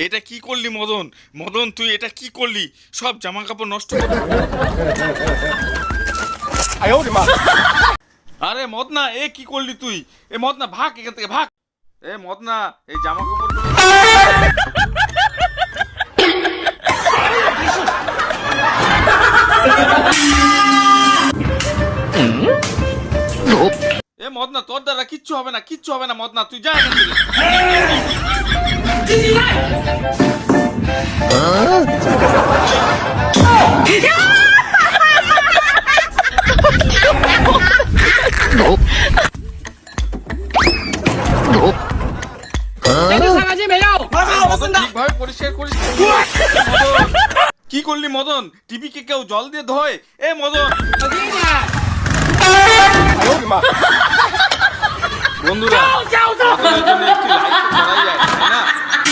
এটা কি করলি মদন? মদন তুই এটা কি করলি? সব জামা কাপড় নষ্ট করে। আরে মদনা, এ কি করলি তুই? এ মদনা ভাগ এখান থেকে, ভাগ। এ মদনা, এই জামা কাপড় এ মদনা, তোর দ্বারা কিচ্ছু হবে না, কিচ্ছু হবে না মদনা, তুই যা এখান থেকে। ঠিকভাবে পরিষ্কার করিস। কি করলি মদন? টিভিকে কেউ জল দিয়ে ধোয়? এ মদন, বন্ধুরা